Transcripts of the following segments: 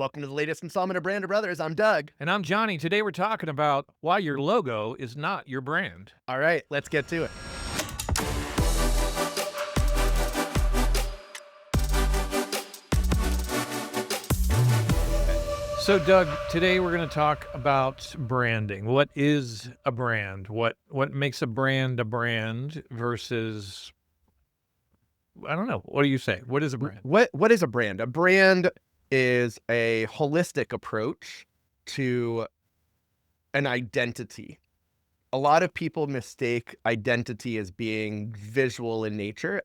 Welcome to the latest installment of Brand of Brothers. I'm Doug. And I'm Johnny. Today we're talking about why your logo is not your brand. All right, let's get to it. So, Doug, today we're going to talk about branding. What is a brand? What makes a brand versus I don't know. What do you say? What is a brand? What is a brand? A brand is a holistic approach to an identity. A lot of people mistake identity as being visual in nature,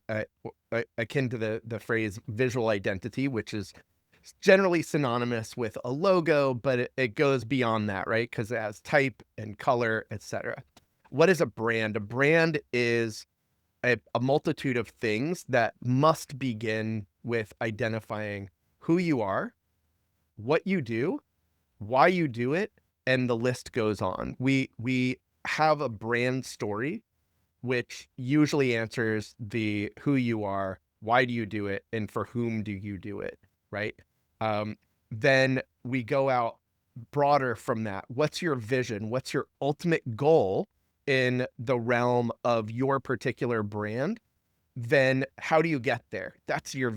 akin to the phrase visual identity, which is generally synonymous with a logo, but it goes beyond that, right? Because it has type and color, etc. What is a brand? A brand is a multitude of things that must begin with identifying who you are, what you do, why you do it, and the list goes on. We have a brand story, which usually answers the who you are, why do you do it, and for whom do you do it, right? Then we go out broader from that. What's your vision? What's your ultimate goal in the realm of your particular brand? Then how do you get there? That's your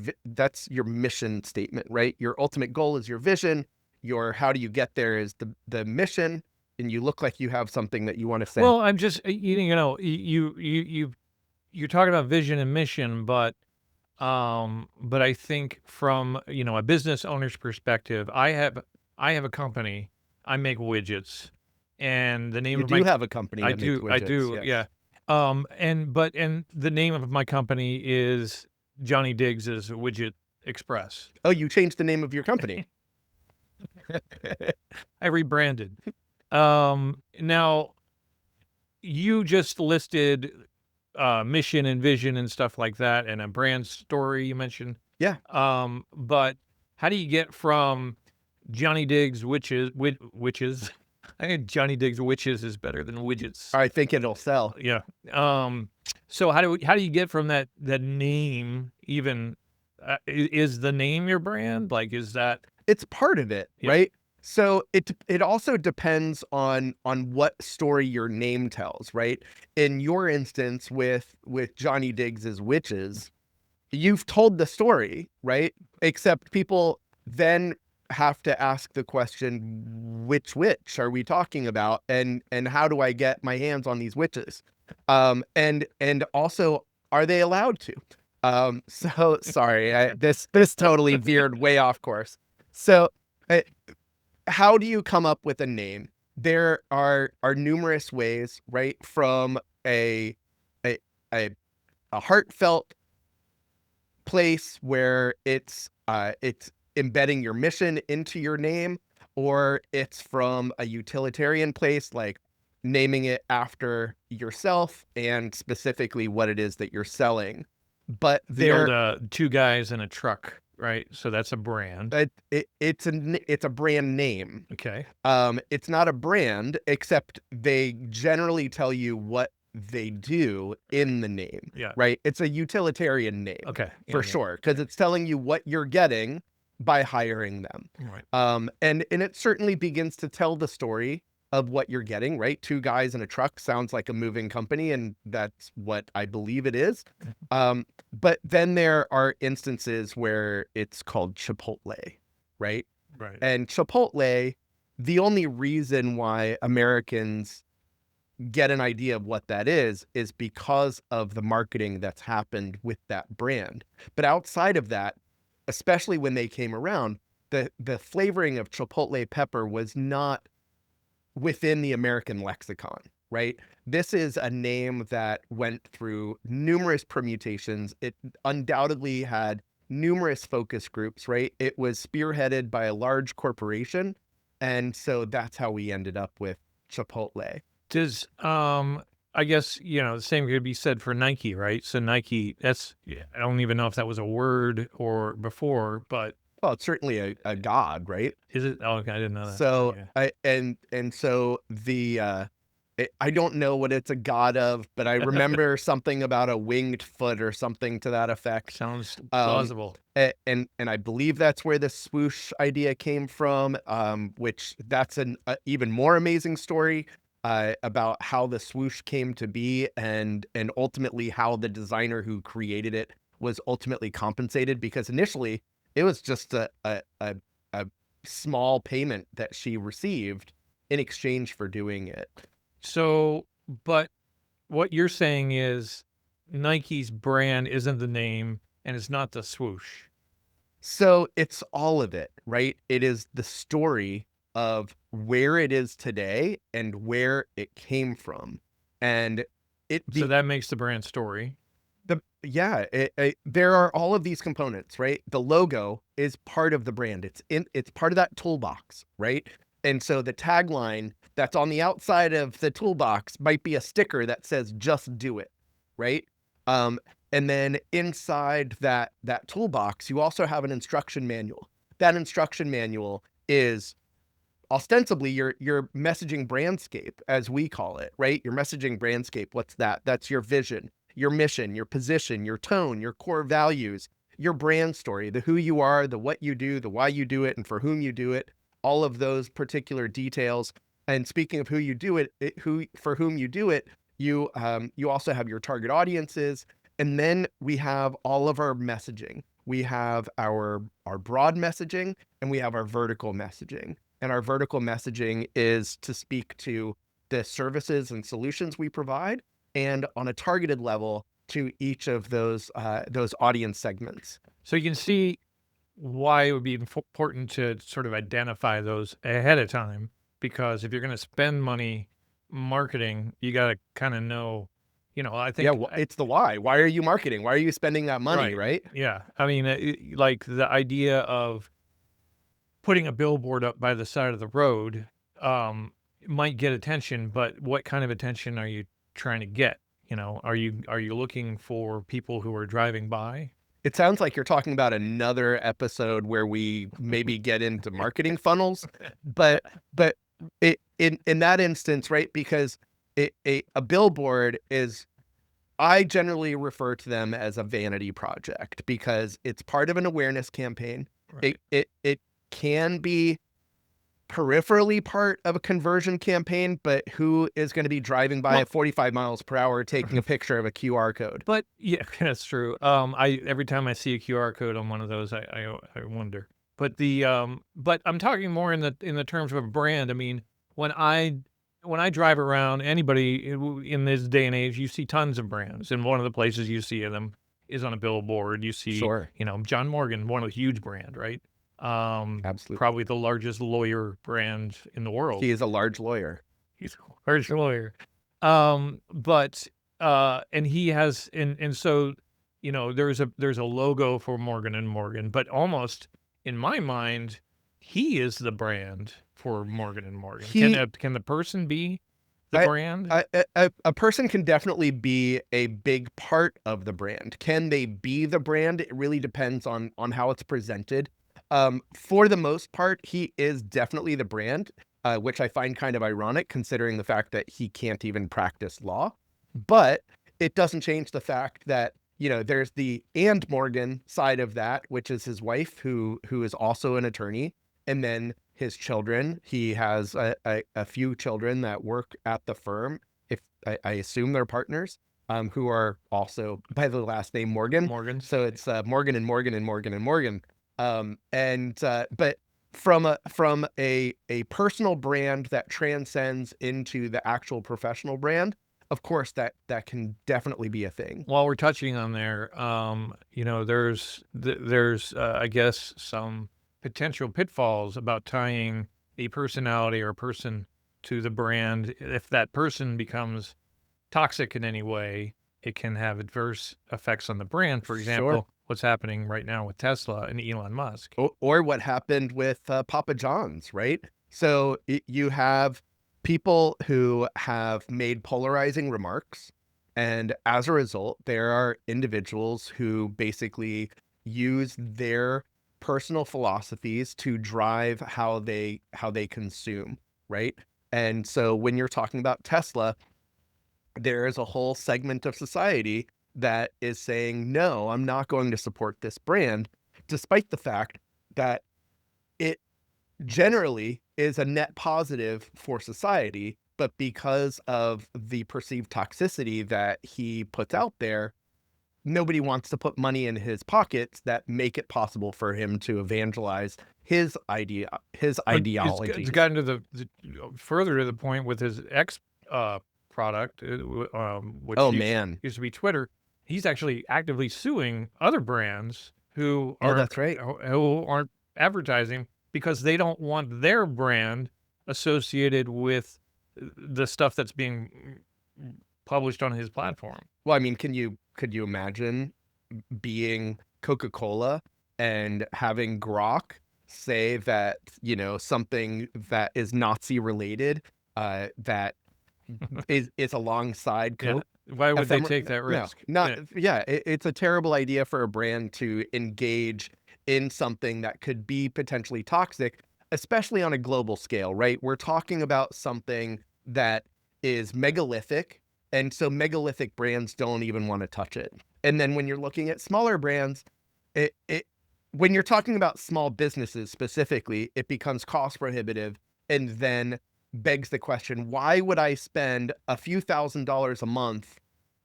mission statement, right? Your ultimate goal is your vision. Your how do you get there is the mission, and you look like you have something that you want to say. Well, I'm just you're talking about vision and mission, but I think from a business owner's perspective, I have a company. I make widgets, and the name You of do my have a company I that makes do, I widgets, do, yes. yeah. And the name of my company is Johnny Diggs's Widget Express. Oh, you changed the name of your company. I rebranded. Now you just listed mission and vision and stuff like that, and a brand story you mentioned. Yeah, But how do you get from Johnny Diggs witches? I think Johnny Diggs witches is better than widgets. I think it'll sell. Yeah. So how do you get from that name even, is the name your brand? Like, is that It's part of it, yeah, right? So it also depends on what story your name tells, right? In your instance with Johnny Diggs's witches, you've told the story, right? Except people then have to ask the question, which witch are we talking about? And how do I get my hands on these witches? And also, are they allowed to? So sorry, this totally veered way off course. So, uh, how do you come up with a name? There are numerous ways, right? From a a, a heartfelt place where it's embedding your mission into your name, or it's from a utilitarian place like naming it after yourself and specifically what it is that you're selling. But the old there two guys in a truck, right? So that's a brand. it's a brand name. Okay. It's not a brand, except they generally tell you what they do in the name, Yeah. right? It's a utilitarian name Okay. for Yeah. Yeah. sure, because it's telling you what you're getting by hiring them. Right. And it certainly begins to tell the story of what you're getting, right? Two guys in a truck sounds like a moving company, and that's what I believe it is. But then there are instances where it's called Chipotle, right? Right. And Chipotle, the only reason why Americans get an idea of what that is because of the marketing that's happened with that brand. But outside of that, especially when they came around, the flavoring of Chipotle pepper was not within the American lexicon, right? This is a name that went through numerous permutations. It undoubtedly had numerous focus groups, right? It was spearheaded by a large corporation. And so that's how we ended up with Chipotle. Does I guess the same could be said for Nike, right? So Nike, that's yeah, I don't even know if that was a word or before, but Well, it's certainly a god, right? is it? Oh, okay, I didn't know that. So Yeah. I and so I don't know what it's a god of, but I remember something about a winged foot or something to that effect. Sounds Um, plausible. and I believe that's where the swoosh idea came from, which that's an even more amazing story about how the swoosh came to be, and ultimately how the designer who created it was ultimately compensated, because initially it was just a small payment that she received in exchange for doing it. So, but what you're saying is Nike's brand isn't the name and it's not the swoosh. So it's all of it, right? It is the story of where it is today and where it came from. And it So be that makes the brand story. the yeah, there are all of these components, right? The logo is part of the brand. It's part of that toolbox, right? And so the tagline that's on the outside of the toolbox might be a sticker that says "Just do it," right? Um, and then inside that toolbox, you also have an instruction manual. That instruction manual is ostensibly your messaging brandscape, as we call it, right? Your messaging brandscape. What's that? That's your vision, your mission, your position, your tone, your core values, your brand story, the who you are, the what you do, the why you do it, and for whom you do it. All of those particular details. And speaking of who you do it, who for whom you do it, you also have your target audiences, and then we have all of our messaging. We have our broad messaging, and we have our vertical messaging. And our vertical messaging is to speak to the services and solutions we provide, and on a targeted level to each of those audience segments. So you can see why it would be important to sort of identify those ahead of time, because if you're going to spend money marketing, you got to kind of know, I Yeah, think, it's the why. Why are you marketing? Why are you spending that money, right. right? Yeah. I mean, like the idea of putting a billboard up by the side of the road um, might get attention, but what kind of attention are you trying to get? Are you looking for people who are driving by? It sounds like you're talking about another episode where we maybe get into marketing funnels, but but in that instance, right? Because a billboard is, I generally refer to them as a vanity project because it's part of an awareness campaign. Right. It can be peripherally part of a conversion campaign, but who is going to be driving by Well, at 45 miles per hour taking a picture of a QR code? but yeah, that's true. I every time I see a QR code on one of those, I wonder. But I'm talking more in the terms of a brand. I mean, when I when I drive around, anybody in this day and age, you see tons of brands, and one of the places you see them is on a billboard. You see, Sure, John Morgan, one of the huge brand, right? absolutely. Probably the largest lawyer brand in the world. He is a large lawyer. He's a large lawyer. But and he has and so there's a logo for Morgan and Morgan, but almost in my mind, he is the brand for Morgan and Morgan. Can He, the person be the I, brand? a person can definitely be a big part of the brand. Can they be the brand? It really depends on how it's presented. For the most part, he is definitely the brand, which I find kind of ironic considering the fact that he can't even practice law. But it doesn't change the fact that, there's the and Morgan side of that, which is his wife, who is also an attorney, and then his children. He has a few children that work at the firm. If I assume they're partners, who are also by the last name Morgan. Morgan's. So it's Morgan and Morgan and Morgan and Morgan. But from a personal brand that transcends into the actual professional brand, of course that can definitely be a thing. While we're touching on there, there's I guess some potential pitfalls about tying a personality or a person to the brand. If that person becomes toxic in any way, it can have adverse effects on the brand. For Sure. example, what's happening right now with Tesla and Elon Musk. Or what happened with Papa John's, right? So you have people who have made polarizing remarks, and as a result, there are individuals who basically use their personal philosophies to drive how they consume, right? And so when you're talking about Tesla, there is a whole segment of society that is saying, no, I'm not going to support this brand, despite the fact that it generally is a net positive for society. But because of the perceived toxicity that he puts out there, nobody wants to put money in his pockets that make it possible for him to evangelize his But it's ideologies. gotten to the further to the point with his product, which Oh man. used to be Twitter. He's actually actively suing other brands Oh, that's right. who aren't advertising because they don't want their brand associated with the stuff that's being published on his platform. Well, I mean, could you imagine being Coca-Cola and having Grok say that, something that is Nazi related, that is alongside Yeah. Coke? Why would they Ephemer take that no, risk? not Yeah. yeah, it's a terrible idea for a brand to engage in something that could be potentially toxic, especially on a global scale, right? We're talking about something that is megalithic, and so megalithic brands don't even wanna touch it. And then when you're looking at smaller brands, it when you're talking about small businesses specifically, it becomes cost prohibitive and then begs the question, why would I spend a few $1,000s a month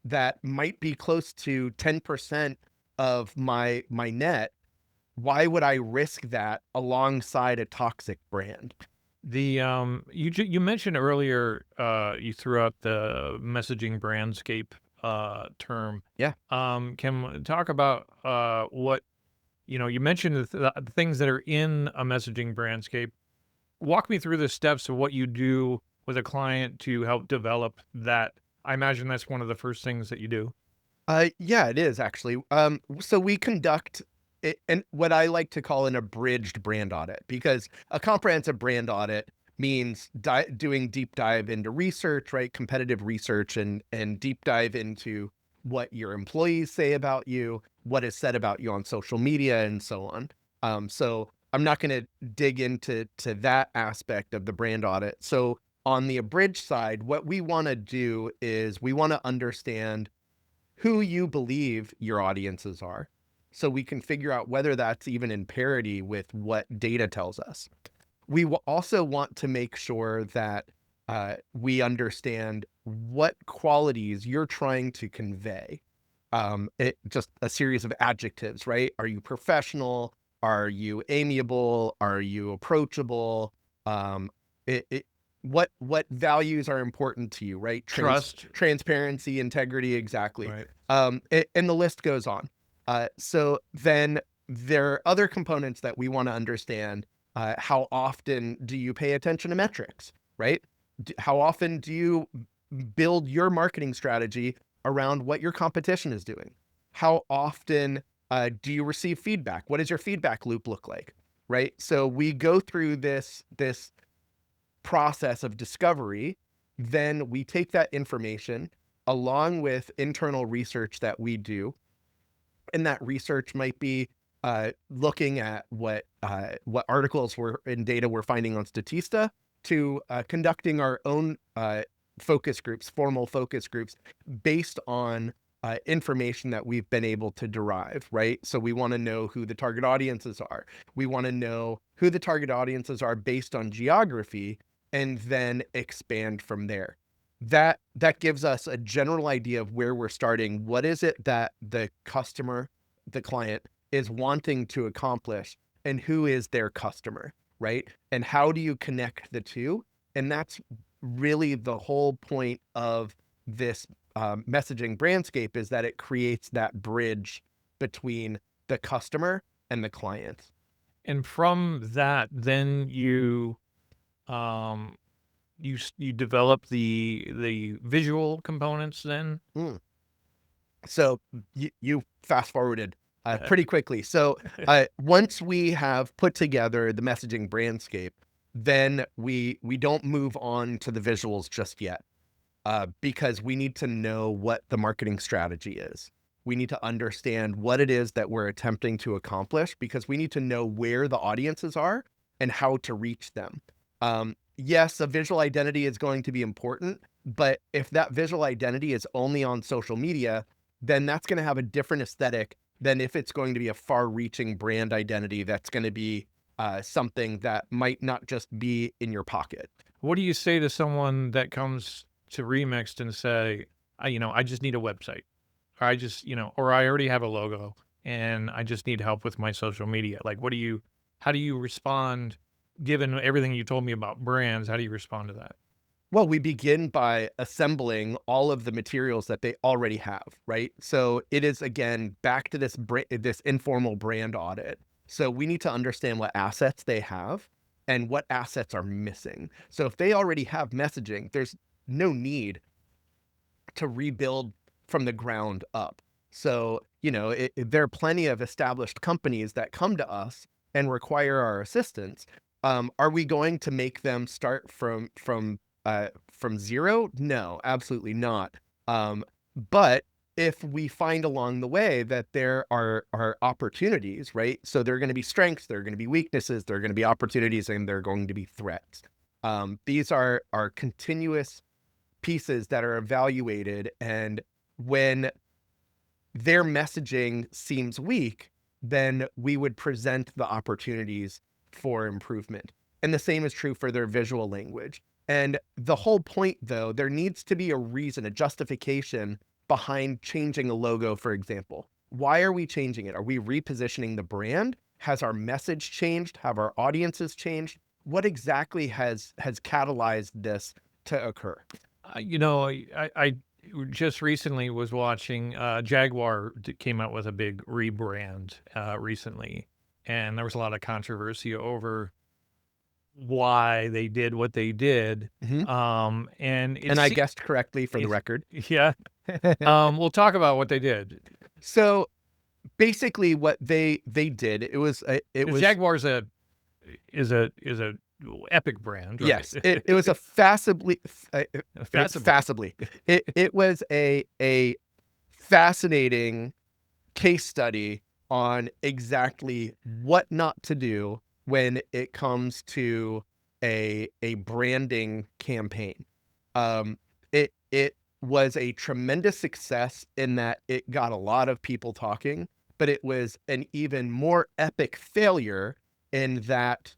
that might be close to 10% of my net? Why would I risk that alongside a toxic brand? The you mentioned earlier you threw out the messaging brandscape term. Yeah. Can we talk about what you mentioned the things that are in a messaging brandscape. Walk me through the steps of what you do with a client to help develop that. I imagine that's one of the first things that you do. Yeah, it is actually. So we conduct it, and what I like to call an abridged brand audit, because a comprehensive brand audit means doing deep dive into research, right? Competitive research and deep dive into what your employees say about you, what is said about you on social media, and so on. So I'm not going to dig into that aspect of the brand audit. So on the abridged side, what we want to do is we want to understand who you believe your audiences are, so we can figure out whether that's even in parity with what data tells us. We also want to make sure that we understand what qualities you're trying to convey. Just a series of adjectives, right? Are you professional? Are you amiable? Are you approachable? Um, it what values are important to you, right? Trust. Transparency, integrity, exactly. Right. And the list goes on. So then there are other components that we want to understand. How often do you pay attention to metrics, right? How often do you build your marketing strategy around what your competition is doing? How often do you receive feedback? What does your feedback loop look like? Right. So we go through this process of discovery. Then we take that information along with internal research that we do, and that research might be looking at what articles were and data we're finding on Statista, to conducting our own focus groups, formal focus groups, based on information that we've been able to derive, right? So we want to know who the target audiences are. We want to know who the target audiences are based on geography, and then expand from there. That gives us a general idea of where we're starting. What is it that the customer, the client, is wanting to accomplish, and who is their customer, right? And how do you connect the two? And that's really the whole point of this messaging brandscape, is that it creates that bridge between the customer and the client. And from that, then um you develop the visual components then. Mm. So you fast forwarded Uh, pretty quickly. So once we have put together the messaging brandscape, then we don't move on to the visuals just yet, because we need to know what the marketing strategy is. We need to understand what it is that we're attempting to accomplish, because we need to know where the audiences are and how to reach them. yes, a visual identity is going to be important, but if that visual identity is only on social media, then that's going to have a different aesthetic than if it's going to be a far-reaching brand identity that's going to be something that might not just be in your pocket. What do you say to someone that comes to Remixed and say, I just need a website, or I just, or I already have a logo and I just need help with my social media? Like, how do you respond given everything you told me about brands? How do you respond to that? Well, we begin by assembling all of the materials that they already have, right? So it is again back to this informal brand audit. So we need to understand what assets they have and what assets are missing. So if they already have messaging, there's no need to rebuild from the ground up. So, there are plenty of established companies that come to us and require our assistance. Are we going to make them start from zero? No, absolutely not. But if we find along the way that there are opportunities, right? So there are going to be strengths, there are going to be weaknesses, there are going to be opportunities, and there are going to be threats. These are continuous pieces that are evaluated, and when their messaging seems weak, then we would present the opportunities for improvement. And the same is true for their visual language. And the whole point, though, there needs to be a reason, a justification behind changing a logo, for example. Why are we changing it? Are we repositioning the brand? Has our message changed? Have our audiences changed? What exactly has catalyzed this to occur? I just recently was watching Jaguar came out with a big rebrand recently, and there was a lot of controversy over why they did what they did. Mhm. And And I guessed correctly for the it's record. yeah. We'll talk about what they did. So basically what they did, it 'Cause was Jaguar's is a epic brand, right? yes, it was a fassibly Passable. fassibly. It was a fascinating case study on exactly what not to do when it comes to a branding campaign. It was a tremendous success in that it got a lot of people talking, but it was an even more epic failure in that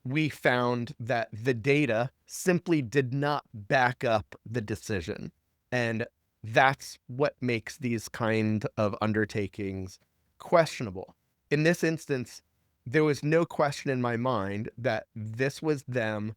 we found that the data simply did not back up the decision. And that's what makes these kind of undertakings questionable. In this instance, there was no question in my mind that this was them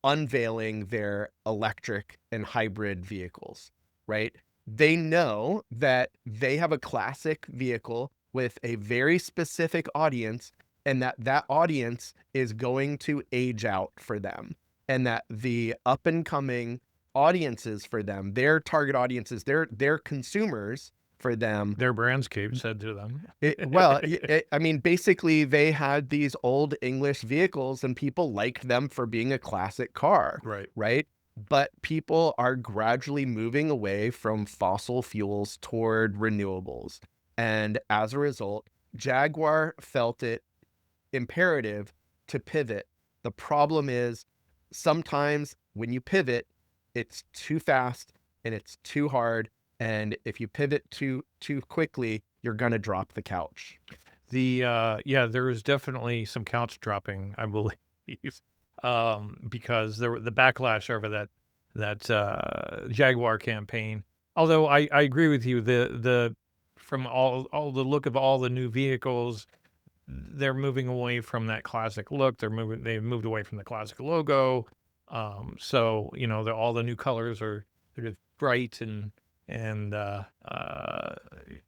unveiling their electric and hybrid vehicles, right? They know that they have a classic vehicle with a very specific audience, and that audience is going to age out for them, and that the up and coming audiences for them, their target audiences, their consumers for them. Their brandscape said to them. I mean, basically, they had these old English vehicles and people liked them for being a classic car, Right. right? But people are gradually moving away from fossil fuels toward renewables. And as a result, Jaguar felt it imperative to pivot. The problem is sometimes when you pivot, it's too fast and it's too hard. And if you pivot too quickly, you're gonna drop the couch. There was definitely some couch dropping, I believe, because the backlash over that Jaguar campaign. Although I agree with you, the from all the look of all the new vehicles, they're moving away from that classic look. They've moved away from the classic logo. So all the new colors are sort of bright and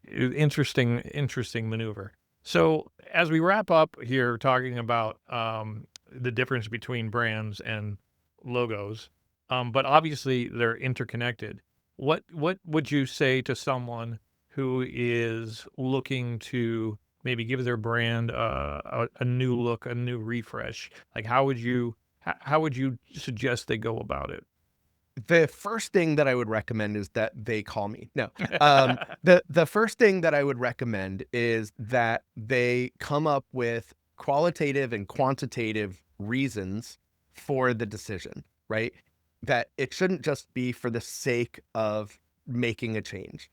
interesting maneuver. So as we wrap up here, talking about the difference between brands and logos, but obviously they're interconnected. What would you say to someone who is looking to maybe give their brand a new look, a new refresh? Like how would you suggest they go about it? The first thing that I would recommend is that they call me. No. The first thing that I would recommend is that they come up with qualitative and quantitative reasons for the decision, right? That it shouldn't just be for the sake of making a change.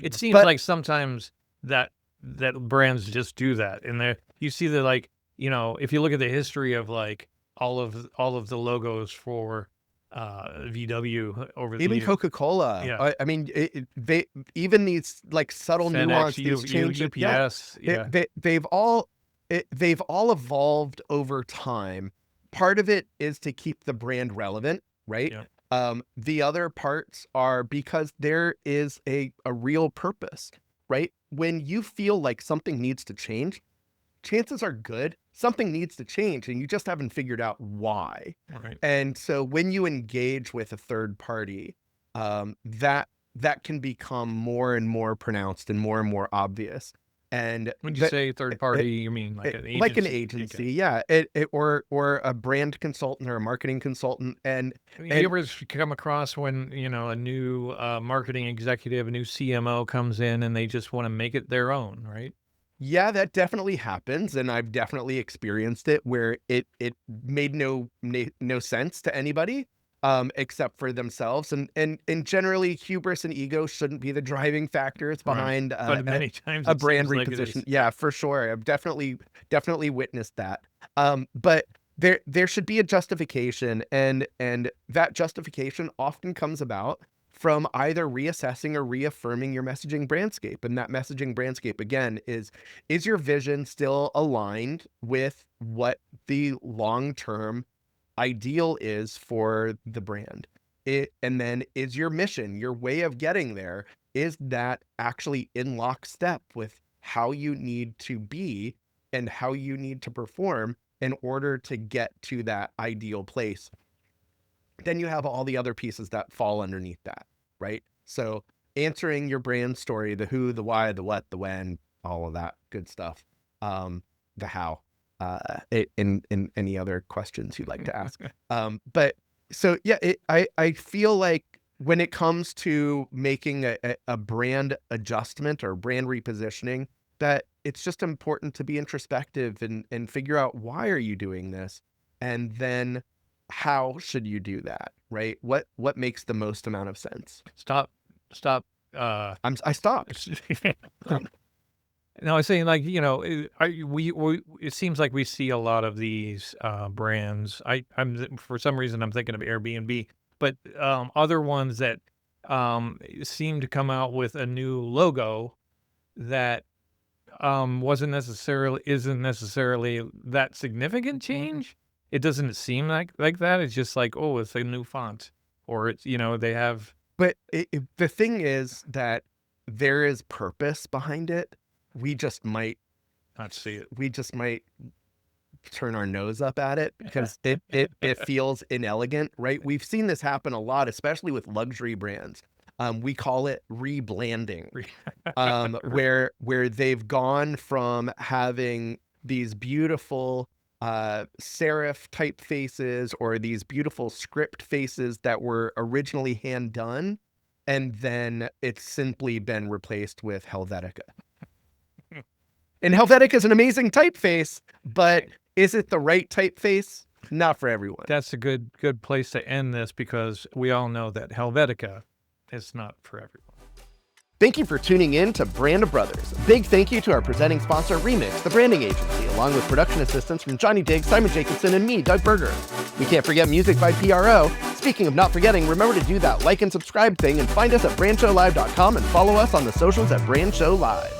It seems But like sometimes that brands just do that, and you see the like, if you look at the history of like all of the logos for VW over the even years, Coca-Cola, yeah, I mean, they even these like subtle nuance, FedEx, these changes, yeah, UPS, yeah, they've all evolved over time. Part of it is to keep the brand relevant, right? yeah, The other parts are because there is a real purpose, right? When you feel like something needs to change, chances are good something needs to change and you just haven't figured out why. right. And so when you engage with a third party, that can become more and more pronounced and more obvious. And When you that say third party, you mean like an like an agency? agency, yeah, or a brand consultant or a marketing consultant, Have and you ever come across when, a new marketing executive, a new CMO comes in and they just want to make it their own, right? yeah, that definitely happens, and I've definitely experienced it where it made no sense to anybody, except for themselves, and generally hubris and ego shouldn't be the driving factors Right. behind But many times a it brand seems like it reposition. is. Yeah, for sure. I've definitely witnessed that. But there should be a justification, and that justification often comes about from either reassessing or reaffirming your messaging brandscape. And that messaging brandscape again is your vision still aligned with what the long-term ideal is for the brand? And then is your mission, your way of getting there, is that actually in lockstep with how you need to be and how you need to perform in order to get to that ideal place? Then you have all the other pieces that fall underneath that, right? So answering your brand story, the who, the why, the what, the when, all of that good stuff. The how, in any other questions you'd like to ask. But so yeah, I feel like when it comes to making a brand adjustment or brand repositioning, that it's just important to be introspective and figure out why are you doing this, and then how should you do that, right? What makes the most amount of sense? Stop. I stopped. No, I was saying like, it seems like we see a lot of these brands. I'm for some reason I'm thinking of Airbnb, but other ones that seem to come out with a new logo that isn't necessarily that significant change. It doesn't seem like that. It's just like, oh, it's a new font, or it's they have But the thing is that there is purpose behind it. We just might not see it. we just might turn our nose up at it because it feels inelegant, right? We've seen this happen a lot, especially with luxury brands. We call it reblanding, where they've gone from having these beautiful serif typefaces or these beautiful script faces that were originally hand done, and then it's simply been replaced with Helvetica. And Helvetica is an amazing typeface, but is it the right typeface? Not for everyone. That's a good place to end this because we all know that Helvetica is not for everyone. Thank you for tuning in to Brand of Brothers. A big thank you to our presenting sponsor, Remix, the branding agency, along with production assistance from Johnny Diggs, Simon Jacobson, and me, Doug Berger. We can't forget music by PRO. Speaking of not forgetting, remember to do that like and subscribe thing and find us at brandshowlive.com and follow us on the socials at Brand Show Live.